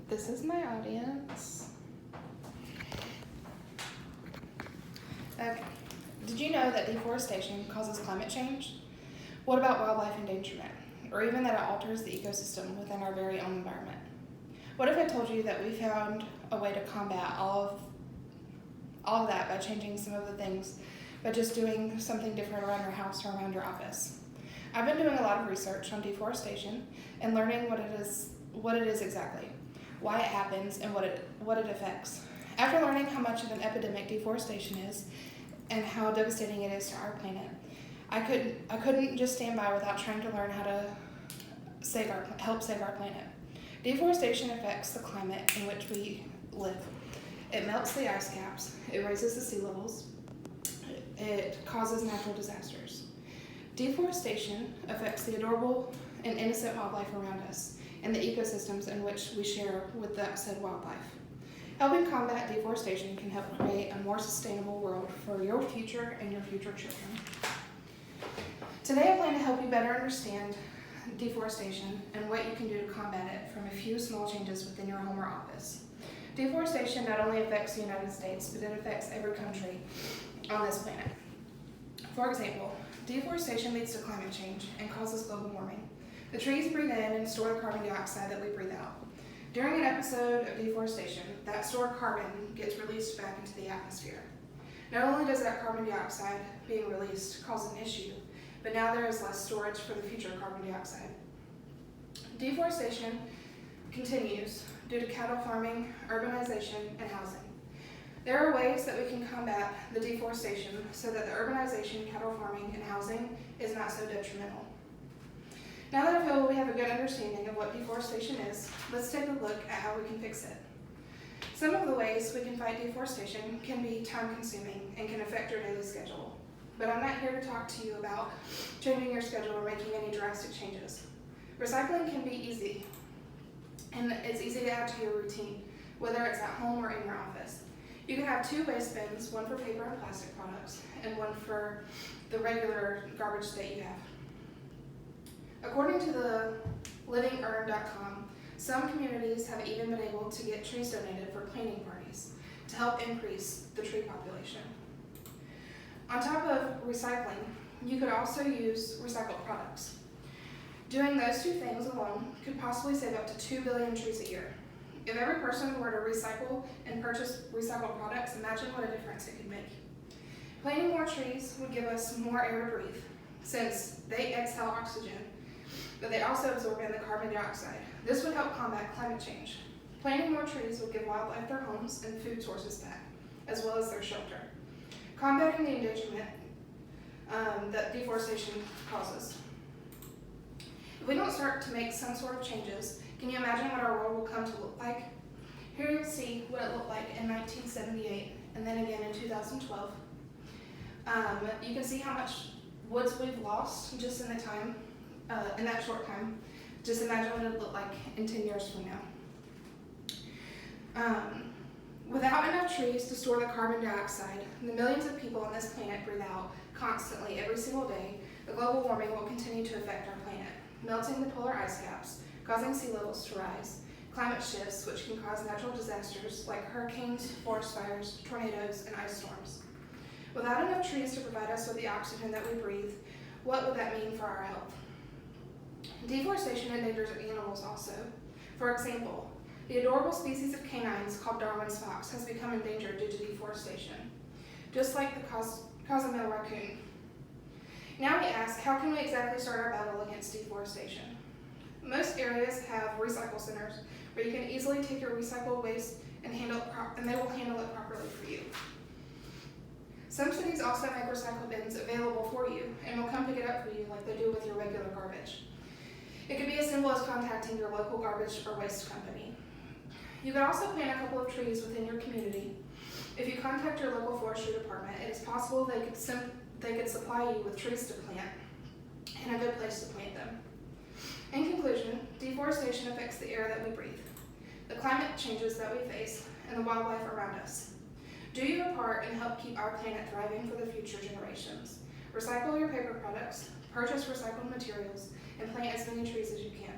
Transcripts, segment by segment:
This is my audience. Okay. Did you know that deforestation causes climate change? What about wildlife endangerment? Or even that it alters the ecosystem within our very own environment? What if I told you that we found a way to combat all of that by changing some of the things, by just doing something different around your house or around your office? I've been doing a lot of research on deforestation and learning what it is exactly, why it happens, and what it affects. After learning how much of an epidemic deforestation is and how devastating it is to our planet, I couldn't just stand by without trying to learn how to help save our planet. Deforestation affects the climate in which we live. It melts the ice caps, it raises the sea levels, it causes natural disasters. Deforestation affects the adorable and innocent wildlife around us and the ecosystems in which we share with that said wildlife. Helping combat deforestation can help create a more sustainable world for your future and your future children. Today I plan to help you better understand deforestation and what you can do to combat it from a few small changes within your home or office. Deforestation not only affects the United States, but it affects every country on this planet. For example, deforestation leads to climate change and causes global warming. The trees breathe in and store the carbon dioxide that we breathe out. During an episode of deforestation, that stored carbon gets released back into the atmosphere. Not only does that carbon dioxide being released cause an issue, but now there is less storage for the future carbon dioxide. Deforestation continues due to cattle farming, urbanization, and housing. There are ways that we can combat the deforestation so that the urbanization, cattle farming, and housing is not so detrimental. Now that I feel we have a good understanding of what deforestation is, let's take a look at how we can fix it. Some of the ways we can fight deforestation can be time-consuming and can affect your daily schedule. But I'm not here to talk to you about changing your schedule or making any drastic changes. Recycling can be easy, and it's easy to add to your routine, whether it's at home or in your office. You can have 2 waste bins, one for paper and plastic products, and one for the regular garbage that you have. According to the livingearn.com, some communities have even been able to get trees donated for planting parties to help increase the tree population. On top of recycling, you could also use recycled products. Doing those 2 things alone could possibly save up to 2 billion trees a year. If every person were to recycle and purchase recycled products, imagine what a difference it could make. Planting more trees would give us more air to breathe, since they exhale oxygen, but they also absorb in the carbon dioxide. This would help combat climate change. Planting more trees would give wildlife their homes and food sources back, as well as their shelter. Combating the endangerment that deforestation causes. If we don't start to make some sort of changes, can you imagine what our world will come to look like? Here you'll see what it looked like in 1978 and then again in 2012. You can see how much woods we've lost just in that short time. Just imagine what it would look like in 10 years from now. Without enough trees to store the carbon dioxide, the millions of people on this planet breathe out constantly every single day, the global warming will continue to affect our planet, melting the polar ice caps, causing sea levels to rise, climate shifts which can cause natural disasters like hurricanes, forest fires, tornadoes, and ice storms. Without enough trees to provide us with the oxygen that we breathe, what would that mean for our health? Deforestation endangers animals also. For example, the adorable species of canines called Darwin's fox has become endangered due to deforestation, just like the Cozumel raccoon. Now we ask, how can we exactly start our battle against deforestation? Most areas have recycle centers where you can easily take your recycled waste and they will handle it properly for you. Some cities also make recycle bins available for you and will come pick it up for you like they do with your regular garbage. It could be as simple as contacting your local garbage or waste company. You could also plant a couple of trees within your community. If you contact your local forestry department, it is possible they could supply you with trees to plant and a good place to plant them. In conclusion, deforestation affects the air that we breathe, the climate changes that we face, and the wildlife around us. Do your part and help keep our planet thriving for the future generations. Recycle your paper products, purchase recycled materials, and plant as many trees as you can.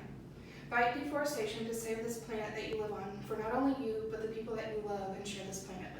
Fight deforestation to save this planet that you live on, for not only you, but the people that you love and share this planet